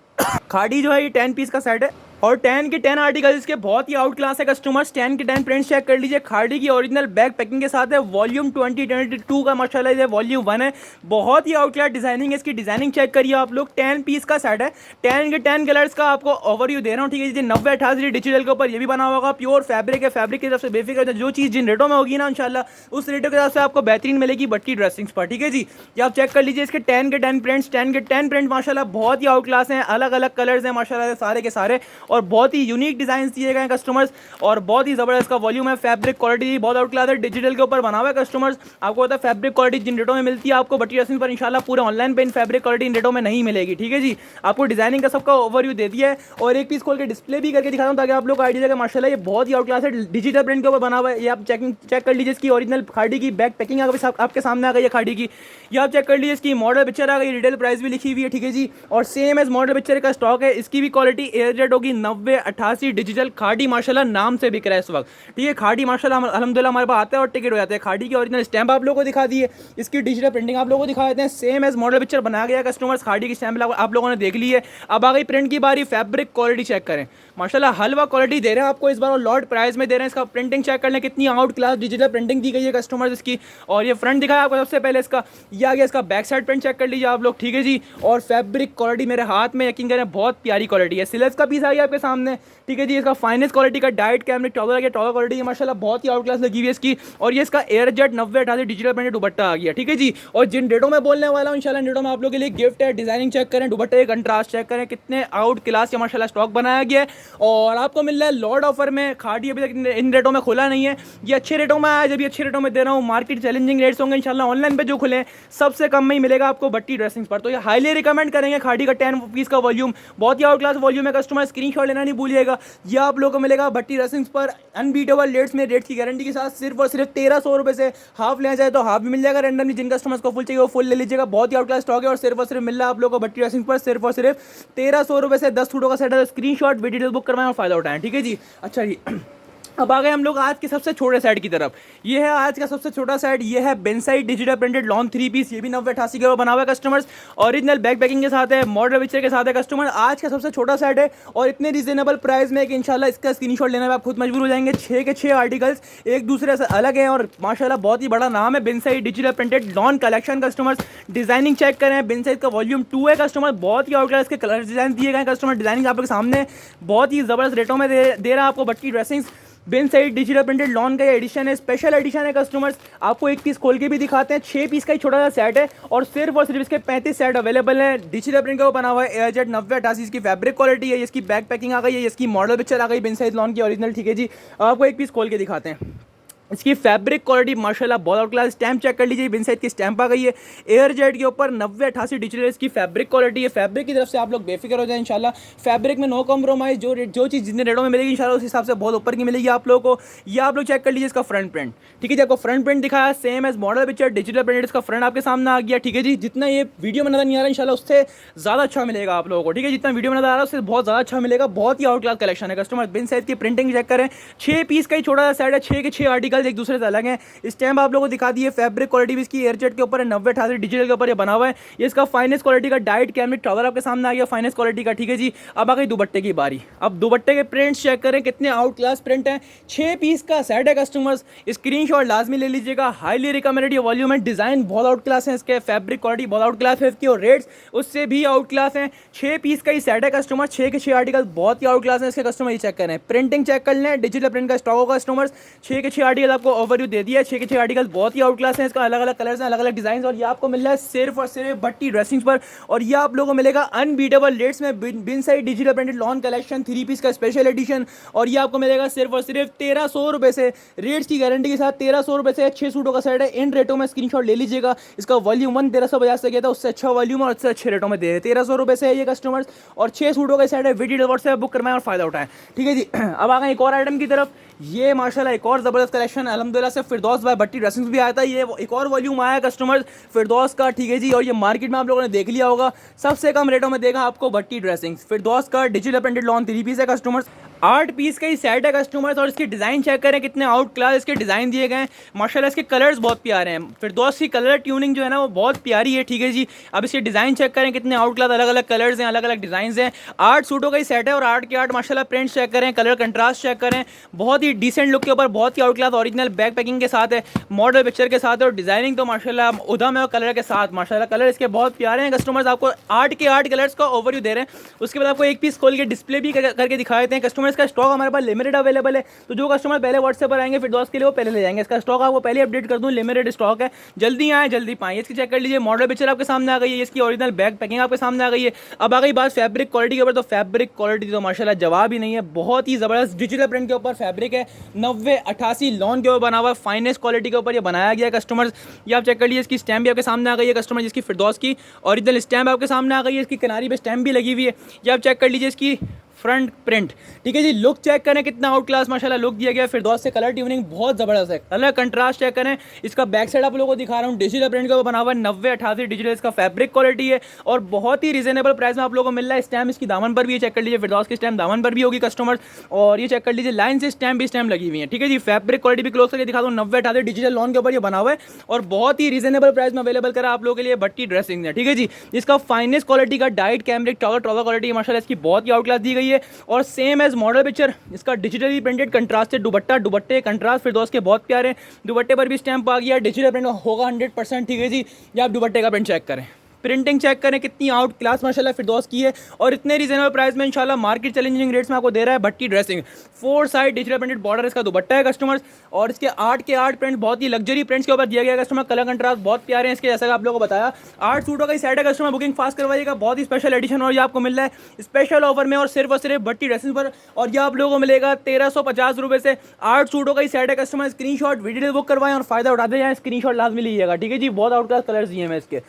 खाड़ी जो है ये 10 पीस का सेट है और 10 के 10 आर्टिकल्स इसके बहुत ही आउट क्लास है कस्टमर्स। 10 के 10 प्रिंट्स चेक कर लीजिए, खाड़ी की ओरिजिनल बैग पैकिंग के साथ है। वॉल्यूम 2022 का माशाल्लाह ये वॉल्यूम 1 है, बहुत ही आउट क्लास डिजाइनिंग है। इसकी डिजाइनिंग चेक करिए आप लोग, 10 पीस का सेट है, 10 के 10 कलर्स का आपको ओवरव्यू दे रहा हूँ, ठीक है जी। 9088 डिजिटल के ऊपर ये भी बना होगा, प्योर फैब्रिक है, फैब्रिक की तरफ से बेफिक्र जो चीज़ जिन रेटों में होगी ना इंशाल्लाह उस रेटों के हिसाब से आपको बेहतरीन मिलेगी भट्टी ड्रेसिंग्स पर, ठीक है जी। ये आप चेक कर लीजिए, इसके 10 के 10 प्रिंट्स, 10 के 10 प्रिंट माशाल्लाह बहुत ही आउट क्लास हैं, अलग अलग कलर्स हैं माशाल्लाह सारे के सारे, और बहुत ही यूनिक डिजाइन दिए गए कस्टमर्स और बहुत ही जबरदस्त का वॉल्यूम है। फैब्रिक क्वालिटी बहुत आउट क्लास है, डिजिटल के ऊपर बना हुआ है कस्टमर्स। आपको पता है फैब्रिक क्वालिटी जिन रेटों में मिलती है आपको भट्टी ड्रेसिंग पर इंशाल्लाह पूरे ऑनलाइन पे इन फैब्रिक क्वालिटी इन रेटों में नहीं मिलेगी, ठीक है जी। आपको डिजाइनिंग का सबका ओवरव्यू दे दिया है और एक पीस खोल के डिस्प्ले भी करके दिखा दूं ताकि आप लोग को आइडिया लगे। माशाल्लाह ये बहुत ही आउट क्लास है, डिजिटल प्रिंट के ऊपर बना हुआ है। ये आप चेक कर लीजिए, इसकी ओरिजिनल खाड़ी की बैक पैकिंग आपके सामने आ गई है खाड़ी की। ये आप चेक कर लीजिए, इसकी मॉडल पिक्चर आ गई, रिटेल प्राइस भी लिखी हुई है, ठीक है जी। और सेम एज मॉडल पिक्चर का स्टॉक है, इसकी भी क्वालिटी एयरजेट होगी 9088 डिजिटल। खाड़ी माशाल्लाह नाम से बिक रहा है इस वक्त, ठीक है। खाड़ी माशाल्लाह अल्हम्दुलिल्लाह हमारे पास आता है और टिकट हो जाता है। खाड़ी की ओरिजिनल स्टैम्प आप लोगों को दिखा दी है, इसकी डिजिटल प्रिंटिंग आप लोगों को दिखा देते हैं, सेम एज मॉडल पिक्चर बनाया गया कस्टमर्स। खाड़ी की स्टैम्प आप लोगों ने देख ली है। अब आ गई प्रिंट की बारी, फैब्रिक क्वालिटी चेक करें माशाल्लाह हलवा क्वालिटी दे रहे हैं आपको इस बार और लॉट प्राइस में दे रहे हैं। इसका प्रिंटिंग चेक कर लें, कितनी आउट क्लास डिजिटल प्रिंटिंग दी गई है कस्टमर्स इसकी। और ये फ्रंट दिखाया आपको सबसे पहले, इसका ये आ गया, इसका बैक साइड प्रिंट चेक कर लीजिए आप लोग, ठीक है जी। और फैब्रिक क्वालिटी मेरे हाथ में यकीन करें बहुत प्यारी क्वालिटी है। सिलेक्स का पीस आ गया आपके सामने, ठीक है जी। इसका फाइनेस्ट क्वालिटी का डाइट कैमरिक टॉवल आ गया, टॉवल क्वालिटी माशाल्लाह बहुत ही आउट क्लास लगी हुई है इसकी। और ये इसका air jet 9088 digital printed dupatta आ गया, ठीक है जी। और जिन डेटों में बोलने वाला हूँ इंशाल्लाह डेटों में आप लोगों के लिए गिफ्ट है। डिजाइनिंग चेक करें, दुपट्टे का कंट्रास्ट चेक करें, कितने आउट क्लास का माशाल्लाह स्टॉक बनाया गया है। और आपको मिल रहा है लॉर्ड ऑफर में। खाड़ी अभी तक इन रेटों में खुला नहीं है, ये अच्छे रेटों में आया, जब भी अच्छे रेटों में दे रहा हूँ। मार्केट चैलेंजिंग रेट्स होंगे इंशाल्लाह, ऑनलाइन पे जो खुले सबसे कम में ही मिलेगा आपको भट्टी ड्रेसिंग्स पर। तो ये हाईली रिकमेंड करेंगे। खाड़ी का 10 पीस का वॉल्यूम बहुत ही आउट क्लास वॉल्यूम है। कस्टमर स्क्रीनशॉट लेना नहीं भूलिएगा। ये आप लोगों को मिलेगा भट्टी ड्रेसिंग्स पर अनबीटेबल रेट्स में, रेट की गारंटी के साथ। सिर्फ और सिर्फ 1300 रुपये से हाफ लेना चाहे तो हाफ भी मिल जाएगा रैंडमली। जिन कस्टमर्स को फुल चाहिए वो फुल ले लीजिएगा, बहुत ही आउट क्लास स्टॉक है। और सिर्फ मिल रहा है आप लोगों को भट्टी ड्रेसिंग्स पर सिर्फ और सिर्फ 1300 रुपये से 10 सूटों का सेट है। स्क्रीनशॉट वीडियो डिटेल बुक करवाएं और फायदा उठाएं, ठीक है जी। अच्छा जी, अब आ गए हम लोग आज के सबसे छोटे सेट की तरफ। ये है आज का सबसे छोटा सेट, ये है Bin Saeed digital printed lawn 3 piece. ये भी 9088 के बना हुआ है कस्टमर्स, ओरिजिनल बैक पैकिंग के साथ है, मॉडल पिक्चर के साथ है कस्टमर। आज का सबसे छोटा सेट है और इतने रीजनेबल प्राइस में कि इंशाल्लाह इसका स्क्रीनशॉट लेने में आप खुद मजबूर हो जाएंगे। 6 के 6 आर्टिकल्स एक दूसरे से अलग हैं और माशाल्लाह बहुत ही बड़ा नाम है Bin Saeed digital printed lawn collection customers. Designing check करें, बेंसाइड का वॉल्यूम 2 है कस्टमर, बहुत ही आउटलाइट इसके कलर डिजाइन दिए गए कस्टमर। डिजाइनिंग आप लोग के सामने बहुत ही जबरदस्त रेटों में दे रहा है आपको भट्टी ड्रेसिंग्स। बेंसाइड डिजिटल प्रिंटेड लॉन का ये एडिशन है, स्पेशल एडिशन है कस्टमर्स। आपको एक पीस खोल के भी दिखाते हैं। 6 पीस का ही छोटा सा सेट है और सिर्फ इसके 35 सेट अवेलेबल है। डिजिटल प्रिंट का वो बना हुआ है, एयरजेट 9088 की फैब्रिक क्वालिटी है। इसकी बैक पैकिंग आ गई है, इसकी मॉडल पिक्चर आ गई बेंसाइड लॉन की ओरिजिनल, ठीक है जी। आपको एक पीस खोल के दिखाते हैं। इसकी फैब्रिक क्वालिटी माशाल्लाह बहुत आउट क्लास। स्टैम्प चेक कर लीजिए, बेंसाइड की स्टैम्प आ गई है एयर जेट के ऊपर 9088 डिजिटल इसकी फैब्रिक क्वालिटी है। फैब्रिक की तरफ से आप लोग बेफिक्र हो जाए इंशाल्लाह। फैब्रिक में नो कॉम्प्रोमाइज़, जो चीज़ जितने रेटों में मिलेगी इंशाल्लाह उस हिसाब से बहुत ऊपर की मिलेगी आप लोगों को। ये आप लोग चेक कर लीजिए इसका फ्रंट प्रिंट, ठीक है जी। आपको फ्रंट प्रिंट दिखाया same as model picture digital printed, इसका फ्रंट आपके सामने आ गया, ठीक है जी। जितना ये वीडियो में नजर नहीं आ रहा इंशाल्लाह उससे ज़्यादा अच्छा मिलेगा आप लोगों को, ठीक है। जितना वीडियो में नजर आ रहा है उससे बहुत ज़्यादा अच्छा मिलेगा। बहुत ही आउट क्लास कलेक्शन है कस्टमर। बेंसाइड की प्रिंटिंग चेक करें, 6 पीस का ही छोटा सा सेट है, 6 के 6 आर्टिकल्स एक दूसरे से अलग हैं। स्टैम्प आप लोगों को दिखा दिए, फैब्रिक क्वालिटी भी इसकी एयरजेट के ऊपर है, 9088 डिजिटल के ऊपर ये बना हुआ है। ये इसका फाइनेस्ट क्वालिटी का डाइट कैमरिक टॉवल आपके सामने आ गया फाइनेस्ट क्वालिटी का, ठीक है जी। अब आ गई दुपट्टे की बारी। अब दुपट्टे के प्रिंट्स चेक करें, कितने आउट क्लास प्रिंट हैं। 6 पीस का सेट है कस्टमर्स, स्क्रीनशॉट लाजमी ले लीजिएगा। हाईली रिकमेंडेड ये वॉल्यूम है। डिजाइन बहुत आउट क्लास है इसके, फैब्रिक क्वालिटी बहुत आउट क्लास है इसकी और रेट्स उससे भी आउट क्लास हैं। 6 पीस का ही सेट है कस्टमर, 6 के 6 आर्टिकल बहुत ही आउट क्लास है इसके कस्टमर। ये चेक करें, प्रिंटिंग चेक कर लें, डिजिटल प्रिंट का स्टॉक होगा कस्टमर्स। 6 के 6 आर्टिकल आपको ओवरव्यू दे दिया है। 6 के 6 आर्टिकल बहुत ही आउट क्लास है, इसका अलग अलग कलर्स हैं, अलग अलग डिजाइन। और ये आपको मिल रहा है सिर्फ और सिर्फ भट्टी ड्रेसिंग्स पर। और ये आप लोगों को मिलेगा अनबीटेबल रेट्स में Bin Saeed digital printed lawn collection 3 piece का स्पेशल एडिशन। और ये आपको मिलेगा सिर्फ और सिर्फ 1300 रुपये से, रेट्स की गारंटी के साथ 1300 रुपये से 6 सूटों का सेट है। इन रेटों में स्क्रीनशॉट ले लीजिएगा। इसका वॉल्यूम 1 1350 से गया था, उससे अच्छा वॉल्यूम और उससे अच्छे रेटों में दे रहे हैं। 1300 रुपये से है ये कस्टमर्स और 6 सूटों का सेट है। वीडियो व्हाट्सएप बुक करवाएं और फायदा उठाएं, ठीक है जी। अब आ गए एक और आइटम की तरफ। ये माशाल्लाह एक और ज़बरदस्त कलेक्शन है अल्हम्दुलिल्लाह से। फिरदौस बाय भट्टी ड्रेसिंग्स भी आया था, ये एक और वॉल्यूम आया कस्टमर्स फिरदौस का, ठीक है जी। और ये मार्केट में आप लोगों ने देख लिया होगा, सबसे कम रेटों में देगा आपको भट्टी ड्रेसिंग्स। फिरदौस का डिजिटल प्रिंटेड लॉन 3 पीस है कस्टमर्स, 8 पीस का ही सेट है कस्टमर्स। और इसकी डिज़ाइन चेक करें, कितने आउट क्लास इसके डिज़ाइन दिए गए हैं माशाल्लाह। इसके कलर्स बहुत प्यारे हैं। फिरदौस की कलर ट्यूनिंग जो है ना वो बहुत प्यारी है, ठीक है जी। अब इसके डिज़ाइन चेक करें, कितने आउट क्लास अलग अलग कलर्स हैं, अलग अलग डिज़ाइन हैं। 8 सूटों का ही सेट है और 8 के 8 माशाल्लाह प्रिंट्स चेक करें, कलर कंट्रास्ट चेक करें, बहुत ही डिसेंट लुक के ऊपर, बहुत ही out class original back packing के साथ है, मॉडल पिक्चर के साथ है। और डिज़ाइनिंग तो माशाल्लाह उधम है और कलर के साथ माशाल्लाह कलर इसके बहुत प्यारे हैं कस्टमर्स। आपको 8 के 8 कलर्स का ओवरव्यू दे रहे हैं। उसके बाद आपको एक पीस खोल के डिस्प्ले भी करके दिखा देते हैं कस्टमर्स। का स्टॉक हमारे पास लिमिटेड अवेलेबल है, तो जो कस्टमर पहले व्हाट्सएप पर आएंगे फिरदौस के लिए वो पहले ले जाएंगे। इसका स्टॉक आपको पहले अपडेट कर दूं, लिमिटेड स्टॉक है, जल्दी आए जल्दी पाएं। इसकी चेक कर लीजिए, मॉडल पिक्चर आपके सामने आ गई है, इसकी ओरिजिनल बैक पैकिंग आपके सामने आ गई है। अब आ गई बात फैब्रिक क्वालिटी के ऊपर, तो फैब्रिक क्वालिटी तो माशाल्लाह जवाब ही नहीं है, बहुत ही ज़बरदस्त डिजिटल प्रिंट के ऊपर फैब्रिक है। 9088 लॉन के ऊपर बना हुआ है, फाइनेस्ट क्वालिटी के ऊपर ये बनाया गया है कस्टमर्स। ये आप चेक कर लीजिए, इसकी स्टैम्प भी आपके सामने आ गई है कस्टमर, जिसकी फिरदौस की ओरिजिनल स्टैम्प आपके सामने आ गई है, इसकी किनारी पे स्टैम्प भी लगी हुई है। ये आप चेक कर लीजिए इसकी फ्रंट प्रिंट, ठीक है जी। लुक चेक करें, कितना आउट क्लास माशाल्लाह लुक दिया गया है फिरदौस से। कलर ट्यूनिंग बहुत ज़बरदस्त है, कलर कंट्रास्ट चेक करें। इसका बैक साइड आप लोगों को दिखा रहा हूँ, डिजिटल प्रिंट का बना हुआ है, 9088 डिजिटल इसका फैब्रिक क्वालिटी है और बहुत ही रीजनेबल प्राइस में आप लोगों को मिल रहा है। स्टैम्प इसकी दामन पर भी चेक कर लीजिए, फिरदौस की स्टैम्प दामन पर भी होगी कस्टमर्स। और ये चेक कर लीजिए, लाइन से स्टैम्प भी स्टैम्प लगी हुई है, ठीक है जी। फैब्रिक क्वालिटी भी क्लोज करके दिखा दूँ, 9088 डिजिटल लॉन के ऊपर ये बना हुआ है और बहुत ही रीजनेबल प्राइस में अवेलेबल करा आप लोगों के लिए भट्टी ड्रेसिंग है, ठीक है जी। इसका फाइनेस्ट क्वालिटी का डाइट कैमरिक टॉवल क्वालिटी माशाल्लाह इसकी बहुत ही आउट क्लास दी गई है। और सेम एज मॉडल पिक्चर इसका डिजिटली प्रिंटेड कंट्रास्टेड दुपट्टा, दुपट्टे कंट्रास्ट फिरदौस के बहुत प्यारे। दुपट्टे पर भी स्टैम्प आ गया, डिजिटल प्रिंट होगा 100%, ठीक है जी। ये आप दुपट्टे का प्रिंट चेक करें, प्रिंटिंग चेक करें कितनी आउट क्लास माशाल्लाह फिरदौस की है, और इतने रीजनेबल प्राइस में इंशाल्लाह मार्केट चैलेंजिंग रेट्स में आपको दे रहा है Bhatti dressing. 4 side digital printed border इसका दुपट्टा है कस्टमर्स, और इसके 8 के 8 प्रिंट बहुत ही लग्जरी प्रिंट्स के ऊपर दिया गया है कस्टमर। कलर कंट्रास्ट बहुत प्यारे हैं इसके, जैसा कि आप लोगों को बताया 8 सूटों का ही सेट है कस्टमर। बुकिंग फास्ट करवाइएगा, बहुत ही स्पेशल एडिशन और ये आपको मिल रहा है स्पेशल ऑफर में और सिर्फ भट्टी ड्रेसिंग पर, और ये आप लोगों को मिलेगा 1350 रुपये से। 8 सूटों का ही सेट है कस्टमर। स्क्रीनशॉट वीडियो बुक करवाएं और फायदा उठाते जाएं, स्क्रीनशॉट लाजमी लीजिएगा, ठीक है जी। बहुत आउट क्लास कलर्स दिए हैं इसके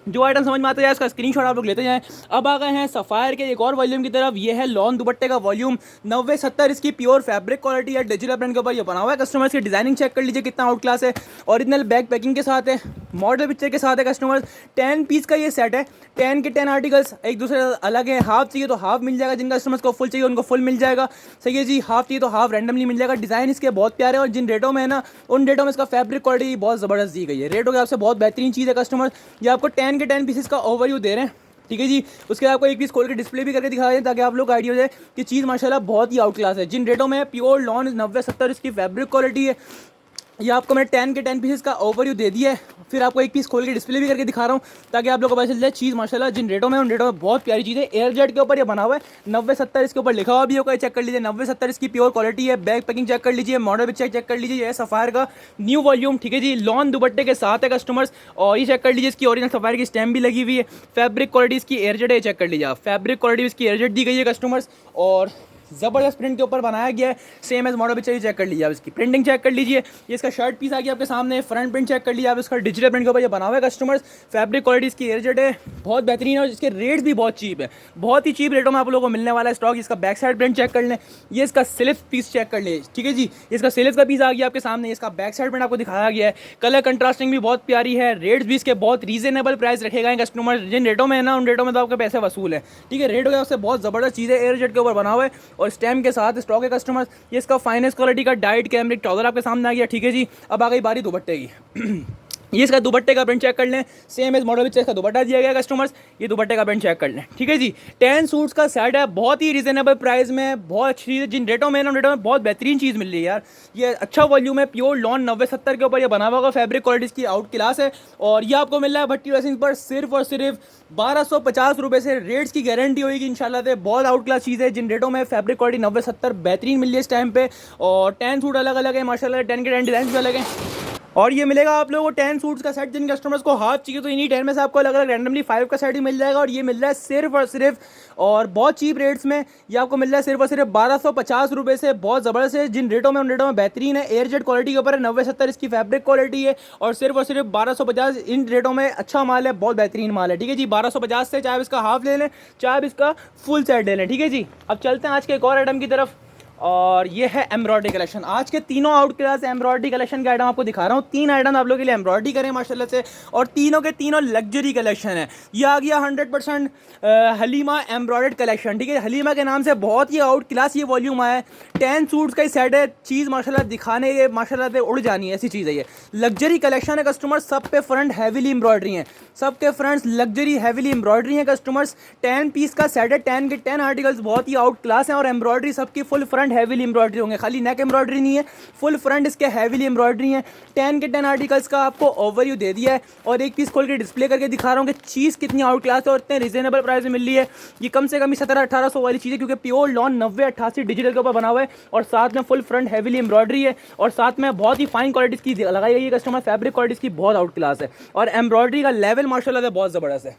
जो आइटम समझ में आता है इसका स्क्रीनशॉट आप लोग लेते जाएं। अब आ गए हैं सफ़ायर के एक और वॉल्यूम की तरफ। ये है लॉन दुपट्टे का वॉल्यूम 90-70, इसकी प्योर फैब्रिक क्वालिटी है, डिजिटल प्रिंट के ऊपर ये बना हुआ है कस्टमर्स की। डिजाइनिंग चेक कर लीजिए कितना आउट क्लास है, ओरिजिनल बैक पैकिंग के साथ है, मॉडल पिक्चर के साथ है कस्टमर्स। 10 पीस का ये सेट है, 10 के 10 आर्टिकल्स एक दूसरे अलग है। हाफ चाहिए तो हाफ मिल जाएगा, जिन कस्टमर्स को फुल चाहिए उनको फुल मिल जाएगा, सही है जी। हाफ चाहिए तो हाफ रैंडमली मिल जाएगा। डिज़ाइन इसके बहुत प्यारे और जिन रेटों में है ना उन रेटों में इसका फैब्रिक क्वालिटी बहुत ज़बरदस्त दी गई है। रेटों के आपसे बहुत बेहतरीन चीज़ है कस्टमर। ये आपको 10 के 10 पीसेस का ओवरव्यू दे रहे हैं, ठीक है जी। उसके बाद आपको एक पीस खोल के डिस्प्ले भी करके दिखा दें ताकि आप लोग आइडिया हो जाए कि चीज़ माशाल्लाह बहुत ही आउट क्लास है। जिन रेटों में प्योर लॉन 90-70 इसकी फैब्रिक क्वालिटी है। ये आपको मैं 10 के 10 पीसेस का ओवरव्यू दे दिया है, फिर आपको एक पीस खोल के डिस्प्ले भी करके दिखा रहा हूँ ताकि आप लोगों को पता चल जाए चीज़ माशाल्लाह जिन रेटों में उन रेटों में बहुत प्यारी चीज़ है। एयर जेट के ऊपर ये बना हुआ है, 90-70 इसके ऊपर लिखा हुआ भी होगा, चेक कर लीजिए। 90-70 इसकी प्योर क्वालिटी है। बैक पैकिंग चेक कर लीजिए, मॉडल भी चेक कर लीजिए। ये सफ़ायर का न्यू वॉल्यूम, ठीक है जी, लॉन दुपट्टे के साथ है कस्टमर्स। और ये चेक कर लीजिए, इसकी ओरिजिनल सफ़ायर की स्टैम्प भी लगी हुई है। फैब्रिक क्वालिटी इसकी एयर जेट है, चेक कर लीजिए आप। फैब्रिक क्वालिटी इसकी एयर जेट दी गई है कस्टमर्स, और ज़बरदस्त प्रिंट के ऊपर बनाया गया है, same as model picture check कर लीजिए आप। इसकी प्रिंटिंग चेक कर लीजिए। ये इसका शर्ट पीस आ गया आपके सामने, फ्रंट प्रिंट चेक कर लीजिए आप। इसका डिजिटल प्रिंट के ऊपर ये बना हुआ है कस्टमर्स। फैब्रिक क्वालिटी इसकी एयरजेट है, बहुत बेहतरीन है, और इसके रेट्स भी बहुत चीप है, बहुत ही चीप रेटों में आप लोगों को मिलने वाला है स्टॉक। इसका बैक साइड प्रिंट चेक कर लें, ये इसका स्लिप पीस चेक कर लें, ठीक है जी। इसका स्लिप का पीस आ गया आपके सामने, इसका बैक साइड प्रिंट आपको दिखाया गया है। कलर कंट्रास्टिंग भी बहुत प्यारी है। रेट्स भी इसके बहुत रीजनेबल प्राइस रखे गए कस्टमर। जिन रेटों में है ना उन रेटों में तो आपके पैसे वसूल है, ठीक है। रेटों के उससे बहुत ज़बरदस्त चीज़ है, एयरजेट के ऊपर बना हुआ है और स्टैम्प के साथ स्टॉक है कस्टमर। ये इसका फाइनेंस क्वालिटी का डाइट कैमरिक ट्राउजर आपके सामने आ गया, ठीक है जी। अब आ गई बारी दुपट्टे की। ये इसका दुपट्टे का प्रिंट चेक कर लें, सेम एज मॉडल इसका दुपट्टा दिया गया कस्टमर्स। ये दुपट्टे का प्रिंट चेक कर लें, ठीक है जी। 10 सूट्स का सेट है, बहुत ही रिजनेबल प्राइस में, बहुत अच्छी चीज़। जिन रेटों में ना रेटों में बहुत बेहतरीन चीज़ मिल रही है यार। ये अच्छा वॉल्यूम है, प्योर लॉन 90-70 के ऊपर ये बना हुआ होगा। फैब्रिक क्वालिटी इसकी आउट क्लास है, और ये आपको मिल रहा है भट्टी ड्रेसिंग पर सिर्फ और सिर्फ 1250 रुपये से। रेट्स की गारंटी होगी इंशाल्लाह से। बहुत आउट क्लास चीज़ है, जिन रेटों में फैब्रिक क्वालिटी 90-70 बेहतरीन मिल रही है इस टाइम पे। और 10 सूट अलग अलग है माशाल्लाह, 10 के 10 डिज़ाइन भी अलग हैं। और ये मिलेगा आप लोगों को 10 सूट्स का सेट। जिन कस्टमर्स को हाफ चाहिए तो इन्हीं 10 में से आपको अलग अलग रैंडमली 5 का सेट ही मिल जाएगा, और ये मिल रहा है सिर्फ और सिर्फ और बहुत चीप रेट्स में। ये आपको मिल रहा है सिर्फ और सिर्फ 1250 रुपये से। बहुत ज़बरदस्त है, जिन रेटों में उन रेटों में बेहतरीन है। एयर जेट क्वालिटी के ऊपर है, 90-70 इसकी फैब्रिक क्वालिटी है, और सिर्फ 1250 इन रेटों में अच्छा माल है, बहुत बेहतरीन माल है, ठीक है जी। 1250 से चाहे इसका हाफ ले लें चाहे इसका फुल सेट ले लें, ठीक है जी। अब चलते हैं आज के एक और आइटम की तरफ, और ये है एम्ब्रॉयडरी कलेक्शन। आज के तीनों आउट क्लास एम्ब्रॉयडरी कलेक्शन के आइटम आपको दिखा रहा हूँ। 3 आइटम आप लोगों के लिए एम्ब्रॉयडरी करें माशाल्लाह से, और तीनों के तीनों लग्जरी कलेक्शन है। ये आ गया 100% हलीमा एम्ब्रॉयडर्ड कलेक्शन, ठीक है। हलीमा के नाम से बहुत ही आउट क्लास ये वॉल्यूम आया है। 10 सूट्स का ही सेट है। चीज़ माशाल्लाह दिखाने ये माशाल्लाह से उड़ जानी है, ऐसी चीज़ है ये। लग्जरी कलेक्शन है कस्टमर, सब पे फ्रंट हैवीली एम्ब्रॉयडरी है, सबके फ्रंट्स लग्जरी हैवीली एम्ब्रॉयडरी है कस्टमर्स। 10 पीस का सेट है, 10 के 10 आर्टिकल्स बहुत ही आउट क्लास हैं, और एम्ब्रॉयडरी सबकी फुल फ्रंट हैवीली एम्ब्रॉयडरी होंगे, खाली नेक एम्ब्रॉयडरी नहीं है, फुल फ्रंट इसके हैवीली एम्ब्रॉयडरी है। 10 के 10 आर्टिकल्स का आपको ओवरव्यू दे दिया है, और एक पीस खोल के डिस्प्ले करके दिखा रहा हूँ कि चीज़ कितनी आउट क्लास है और इतने रिजनेबल प्राइस में मिल रही है। ये कम से कम 1700-1800 वाली चीज़ है, क्योंकि प्योर लॉन 90-88 डिजिटल के ऊपर बना हुआ है, और साथ में फुल फ्रंट हैवीली एम्ब्रॉयडरी है, और साथ में बहुत ही फाइन क्वालिटी की लगाई गई है कस्टमर। फैब्रिक क्वालिटी की बहुत आउट क्लास है, और एम्ब्रॉयडरी का लेवल माशाल्लाह से बहुत ज़बरदस्त है,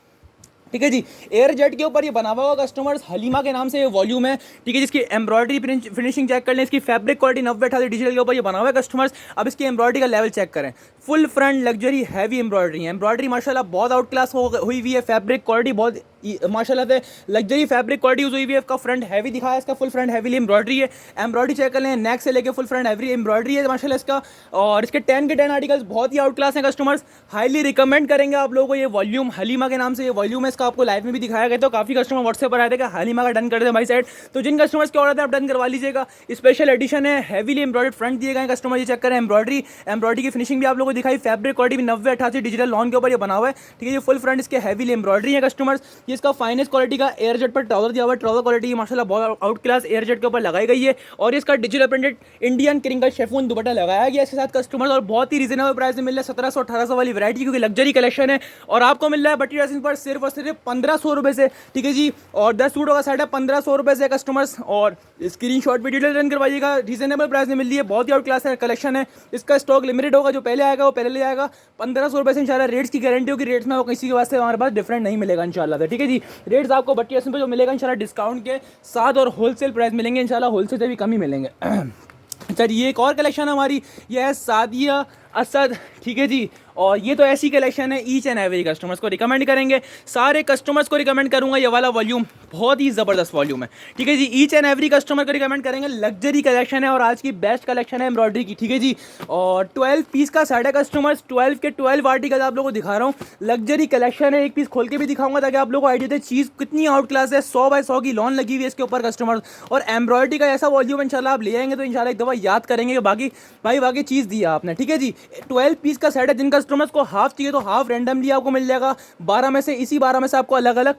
ठीक है जी। एयर जेट के ऊपर ये बना हुआ कस्टमर्स, हलीमा के नाम से ये वॉल्यूम है, ठीक है। जिसकी एम्ब्रॉयडरी फिनिशिंग चेक कर लें, इसकी फैब्रिक क्वालिटी 90-88 डिजिटल के ऊपर ये बना हुआ है कस्टमर्स। अब इसकी एम्ब्रॉयडरी का लेवल चेक करें, full front luxury heavy embroidery है। एम्ब्रॉयडरी माशाल्लाह बहुत आउट क्लास हुई हुई है। फैब्रिक क्वालिटी बहुत माशाल्लाह से लग्जरी फैब्रिक क्वालिटी यूज हुई हुई है। इसका फ्रंट हैवी दिखाया, इसका फुल फ्रंट हैवीली एम्ब्रॉयडरी है। एम्ब्रॉयडरी चेक कर लें, नेक से लेके फुल फ्रंट हैवी एम्ब्रॉयडरी है माशाल्लाह इसका, और इसके 10 के 10 आर्टिकल्स बहुत ही आउट क्लास हैं कस्टमर्स। हाईली रिकमेंड करेंगे आप लोगों को ये वॉल्यूम, हलीमा के नाम से ये वॉल्यूम है। इसका आपको लाइव में भी दिखाया गया, तो काफ़ी कस्टमर व्हाट्सएप पर आए थे कि हलीमा का डन कर दें भाई साइड, तो जिन कस्टमर्स के ऑर्डर है आप डन करवा लीजिएगा। स्पेशल एडिशन है, हैवीली एम्ब्रॉयडर्ड फ्रंट दिए गए कस्टमर। ये चेक करें, एम्ब्रॉयडरी की फिनिशिंग भी आप लोगों को दिखाई। फैब्रिक क्वालिटी भी 90-88 डिजिटल लॉन के ऊपर ये बना हुआ है, ठीक है। ये फुल फ्रंट इसके हैवी एम्ब्रॉयडरी है कस्टमर्स। ये इसका फाइनेस्ट क्वालिटी का एयर जेट पर ट्राउजर दिया हुआ है। ट्राउजर क्वालिटी माशाल्लाह बहुत आउट क्लास एयर जेट के ऊपर लगाई गई है और इसका digital printed Indian crinkle chiffon दुपट्टा लगाया गया इसके साथ कस्टमर्स, और बहुत ही रीजनेबल प्राइस में मिल रहा है 1700-1800 वाली वैरायटी, क्योंकि लग्जरी कलेक्शन है। और आपको मिल रहा है भट्टी ड्रेसिंग पर सिर्फ और सिर्फ 1500 रुपये से, ठीक है जी। और 10 सूटों का सेट है 1500 रुपये से कस्टमर्स, और स्क्रीनशॉट भी डिटेल रन करवाइएगा। रीजनेबल प्राइस में मिल रही है, बहुत ही आउट क्लास है कलेक्शन है। इसका स्टॉक लिमिटेड होगा, जो पहले आएगा वो पहले ले जाएगा। 1500 रुपये से इंशाल्लाह रेट्स की गारंटी होगी, रेट्स में वो किसी के वास्ते हमारे पास डिफरेंट नहीं मिलेगा इंशाल्लाह से, ठीक है जी। रेट्स आपको भट्टी ड्रेसिंग पर जो मिलेगा इंशाल्लाह डिस्काउंट के साथ और होलसेल प्राइस मिलेंगे इंशाल्लाह, होलसेल से भी कम ही मिलेंगे। अच्छा, ये एक और कलेक्शन हमारी, ये है सादिया असद, ठीक है जी। और ये तो ऐसी कलेक्शन है, ईच एंड एवरी कस्टमर्स को रिकमेंड करेंगे, सारे कस्टमर्स को रिकमेंड करूंगा। ये वाला वॉल्यूम बहुत ही ज़बरदस्त वॉल्यूम है, ठीक है जी। ईच एंड एवरी कस्टमर को रिकमेंड करेंगे, लग्जरी कलेक्शन है और आज की बेस्ट कलेक्शन है एम्ब्रॉयडरी की, ठीक है जी। और 12 पीस का सेट है कस्टमर्स, 12 के 12 आर्टिकल आप लोगों को दिखा रहा हूँ। लग्जरी कलेक्शन है, एक पीस खोल के भी दिखाऊंगा ताकि आप लोगों को आइडिया दे चीज़ कितनी आउट क्लास है। 100 बाय 100 की लॉन लगी हुई है इसके ऊपर कस्टमर्स, और एम्ब्रॉयडरी का ऐसा वॉल्यूम इंशाल्लाह आप ले आएंगे तो इंशाल्लाह एक दफ़ा याद करेंगे कि बाकी चीज़ दी है आपने, ठीक है जी। 12 पीस का सेट है, जिन कस्टमर्स को हाफ चाहिए तो हाफ रैंडमली आपको मिल जाएगा 12 में से, इसी 12 में से आपको अलग अलग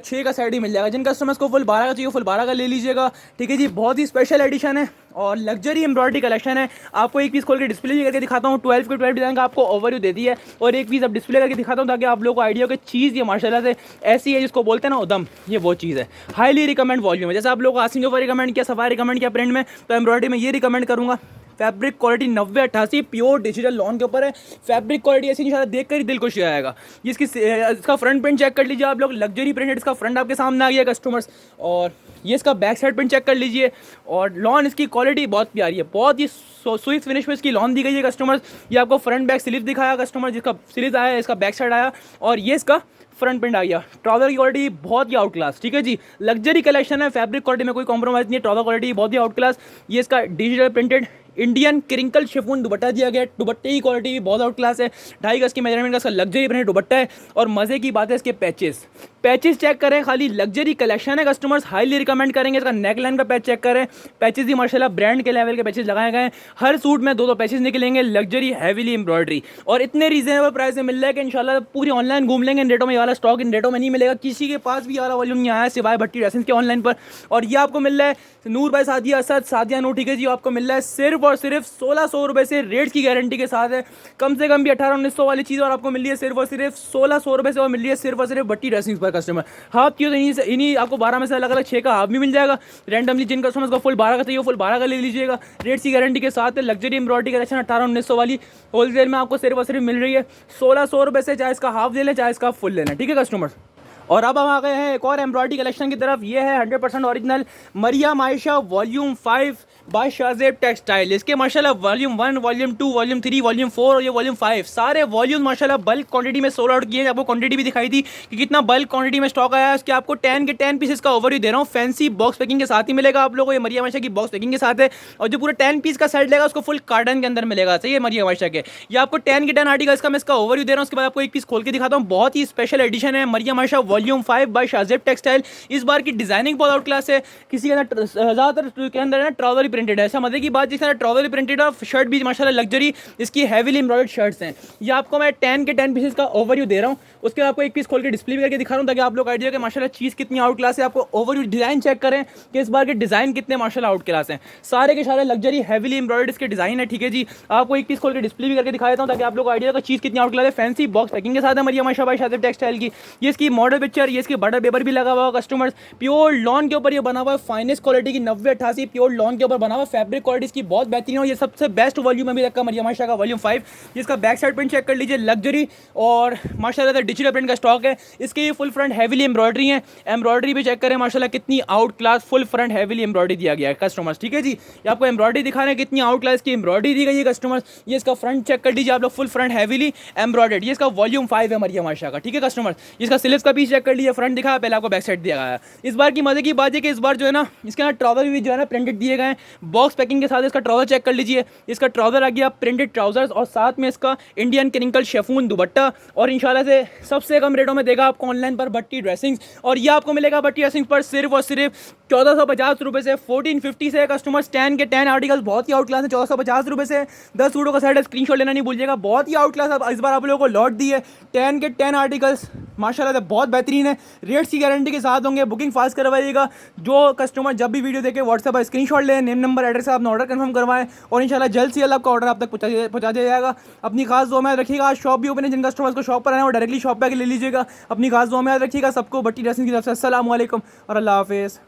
6 का सेट ही मिल जाएगा। जिन कस्टमर्स को फुल 12 का चाहिए फुल 12 का ले लीजिएगा, ठीक है जी। बहुत ही स्पेशल एडिशन है और लग्जरी एम्ब्रॉयडरी कलेक्शन है। आपको एक पीस खोल के डिस्प्ले भी करके दिखाता हूँ। 12 के 12 डिज़ाइन का आपको ओवरव्यू दे दी है, और एक पीस अब डिस्प्ले करके दिखाता हूँ ताकि आप लोगों को आइडिया हो कि चीज़ ये माशाल्लाह से ऐसी है जिसको बोलते हैं ना उदम, ये वो चीज़ है। हाईली रिकमेंड वॉल्यूम है, जैसे आप लोगों को आसिम के ऊपर रिकमेंड किया, सफारी रिकमेंड किया प्रिंट में, तो एम्ब्रॉयडरी में ये रिकमेंड करूँगा। Fabric quality 90-88 pure digital lawn के ऊपर है। फैब्रिक क्वालिटी ऐसी इंशाल्लाह देख कर ही दिल खुश हो जाएगा। इसका फ्रंट प्रिंट चेक कर लीजिए आप लोग, लग्जरी प्रिंटेड इसका फ्रंट आपके सामने आ गया कस्टमर्स, और ये इसका बैक साइड प्रिंट चेक कर लीजिए। और लॉन इसकी क्वालिटी बहुत प्यारी है, बहुत ही स्वीट फिनिश में इसकी लॉन दी गई है कस्टमर्स। ये आपको फ्रंट बैक स्लीव दिखाया कस्टमर, जिसका स्लीव आया, इसका बैक साइड आया, और ये इसका फ्रंट प्रिंट आ गया। ट्राउजर की क्वालिटी बहुत ही आउट क्लास, ठीक है जी। लग्जरी कलेक्शन है, फैब्रिक क्वालिटी में कोई कॉम्प्रोमाइज़ नहीं है, ट्राउजर क्वालिटी बहुत ही आउट क्लास। ये इसका digital printed Indian crinkle chiffon दुपट्टा दिया गया है। दुपट्टे की क्वालिटी भी बहुत आउट क्लास है, 2.5 गज की मेजरमेंट का इसका लग्जरी प्रिंटेड दुपट्टा है। और मज़े की बात है इसके पैचेस चेक करें, खाली लग्जरी कलेक्शन है कस्टमर्स, हाईली रिकमेंड करेंगे। इसका नेक लाइन का पैच चेक करें, पैचेस भी माशाल्लाह ब्रांड के लेवल के पैचेस लगाए गए हैं। हर सूट में 2-2 पैचेस निकलेंगे, लग्जरी हैवीली एम्ब्रॉयडरी, और इतने रीजनेबल प्राइस में मिल रहा है कि इंशाल्लाह पूरी ऑनलाइन घूम लेंगे इन रेटों में। ये वाला स्टॉक इन रेटों में नहीं मिलेगा, किसी के पास भी ये वाला वॉल्यूम नहीं आया सिवाय भट्टी ड्रेसिंग्स के ऑनलाइन पर। और ये आपको मिल रहा है नूर बाय सादिया असद, सादिया नूर, ठीक है जी। आपको मिल रहा है सिर्फ और सिर्फ 1600 रुपये से, रेट्स की गारंटी के साथ है। कम से कम भी 1800-1900 वाली चीज़ और आपको मिल रही है सिर्फ और सिर्फ 1600 रुपये से, और मिल रही है सिर्फ और सिर्फ भट्टी ड्रेसिंग्स पर कस्टमर। हाफ की तो इन्हीं आपको 12 में से अलग अलग 6 का हाफ भी मिल जाएगा रैंडमली। जिन कस्टमर्स को फुल 12 का चाहिए फुल 12 का ले लीजिएगा, रेट्स की गारंटी के साथ है। लग्जरी एम्ब्रॉयडरी कलेक्शन 1800-1900 वाली होलसेल में आपको सिर्फ और सिर्फ मिल रही है 1600 रुपये से, चाहे इसका हाफ ले लें चाहे इसका फुल ले लें, ठीक है कस्टमर्स। और अब हम आ गए हैं एक और एम्ब्रॉयडरी कलेक्शन की तरफ। ये है 100% original Maryam Ayesha volume 5 by Shahzeb textile. इसके माशाल्लाह वॉल्यूम 1, वॉल्यूम 2, वॉल्यूम 3, वॉल्यूम 4 और ये वॉल्यूम 5 सारे वॉल्यूम माशाल्लाह बल्क क्वांटिटी में सोल्ड आउट किए हैं। आपको क्वांटिटी भी दिखाई थी कि कितना बल्क क्वांटिटी में स्टॉक आया है। इसके आपको 10 के 10 पीसेस का ओवरव्यू दे रहा हूँ। फैंसी बॉक्स पैकिंग के साथ ही मिलेगा आप लोगों को, ये मरियम आयशा की बॉक्स पैकिंग के साथ है। और जो पूरा 10 पीस का सेट लेगा उसको फुल कार्टन के अंदर मिलेगा, सही है मरियम आयशा के। ये आपको 10 के 10 आर्टिकल्स का मैं इसका ओवरव्यू दे रहा हूँ। उसके बाद आपको एक पीस खोल के दिखाता हूँ, बहुत ही स्पेशल एडिशन है Maryam Ayesha volume 5 by Shahzeb textile. इस बार की डिजाइनिंग बहुत आउट क्लास है। किसी के अंदर ज़्यादातर के अंदर है ना ट्राउजर प्रिंटेड है, ऐसा मजे की बात, जिसके अंदर ट्राउजर प्रिंटेड और शर्ट भी माशाल्लाह लग्जरी इसकी हैवीली एम्ब्रॉयडर्ड शर्ट्स हैं। ये आपको मैं 10 के 10 पीसेस का ओवरव्यू दे रहा हूँ। उसके बाद आपको एक पीस खोल के डिस्प्ले भी करके दिखा रहा हूँ ताकि आप लोग आइडिया कि माशाल्लाह चीज़ कितनी आउट क्लास है। आपको ओवरव्यू डिज़ाइन चेक करें कि इस बार के डिज़ाइन कितने माशाल्लाह आउट क्लास हैं। सारे के सारे लग्जरी हैवीली एम्ब्रॉयडर्ड इसके डिज़ाइन है, ठीक है जी। आपको एक पीस खोल के डिस्प्ले भी करके दिखा देता हूँ ताकि आप लोग आइडिया का चीज़ कितनी आउट क्लास है। फैंसी बॉक्स पैकिंग के साथ है मरियम आयशा बाय शाहजेब टेक्सटाइल की। ये इसकी मॉडल पिक्चर, ये इसकी बटर पेपर भी लगा हुआ है कस्टमर्स। प्योर लॉन के ऊपर ये बना हुआ है, फाइनेस्ट क्वालिटी की 90-88 प्योर लॉन के ऊपर बना हुआ है। फैब्रिक क्वालिटी इसकी बहुत बेहतरीन है। ये सबसे बेस्ट वॉल्यूम अभी तक का मरियम आयशा का वॉल्यूम 5। जिसका बैक साइड प्रिंट चेक कर लीजिए, लग्जरी और माशाल्लाह डिजिटल प्रिंट का स्टॉक है। इसके ये फुल फ्रंट हैवीली एम्ब्रॉयडरी है। एम्ब्रॉयडरी भी चेक करें माशाल्लाह कितनी out class full front heavily embroidery दिया गया है कस्टमर्स, ठीक है जी। ये आपको एम्ब्रॉयडरी दिखा रहे हैं कितनी आउट क्लास की एम्ब्रॉयडरी दी गई है कस्टमर्स। ये इसका फ्रंट चेक कर लीजिए आप लोग, फुल फ्रंट हैवीली एम्ब्रॉयडर्ड। ये इसका वॉल्यूम 5 है मरियम आयशा का, ठीक है कस्टमर्स। इसका स्लीव्स का पीस चेक कर लीजिए, फ्रंट दिखाया, पहले आपको बैक साइड दिया गया है। इस बार की मजे की बात है कि इस बार जो है ना इसके अंदर ट्राउजर भी जो है ना प्रिंटेड दिए गए हैं। बॉक्स पैकिंग के साथ इसका ट्राउज़र चेक कर लीजिए। इसका ट्राउज़र आ गया प्रिंटेड ट्राउज़र्स और साथ में इसका इंडियन क्रिंकल शेफून दुपट्टा, और इंशाल्लाह से सबसे कम रेटों में देगा आपको ऑनलाइन पर भट्टी ड्रेसिंग्स। और ये आपको मिलेगा भट्टी ड्रेसिंग्स पर सिर्फ और सिर्फ 1450 रुपये से। 1450 से कस्टमर्स 10 के 10 आर्टिकल्स बहुत ही आउट क्लास है। 1450 रुपये से 10 सूटों का सेट है, स्क्रीनशॉट लेना नहीं भूलिएगा। बहुत ही आउट क्लास इस बार आप लोगों को लौट दी है। 10 के 10 आर्टिकल्स माशाल्लाह से बहुत बेहतरीन है, रेट्स की गारंटी के साथ होंगे। बुकिंग फास्ट करवाइएगा। जो कस्टमर जब भी वीडियो देखे व्हाट्सएप पर स्क्रीनशॉट लें, नेम नंबर एड्रेस से अपना ऑर्डर कंफर्म करवाएं और इंशाल्लाह जल्द से जल्द आपका ऑर्डर आप तक पहुंचा दिया जाएगा। अपनी खास दुआ में याद रखिएगा। आज शॉप भी ओपन है, जिन कस्टमर्स को शॉप पर आए वो डायरेक्टली शॉप पर आके ले लीजिएगा। अपनी खास दुआ में याद रखिएगा। सबको भट्टी ड्रेसिंग की तरफ से अस्सलाम वालेकुम और अल्लाह हाफिज़।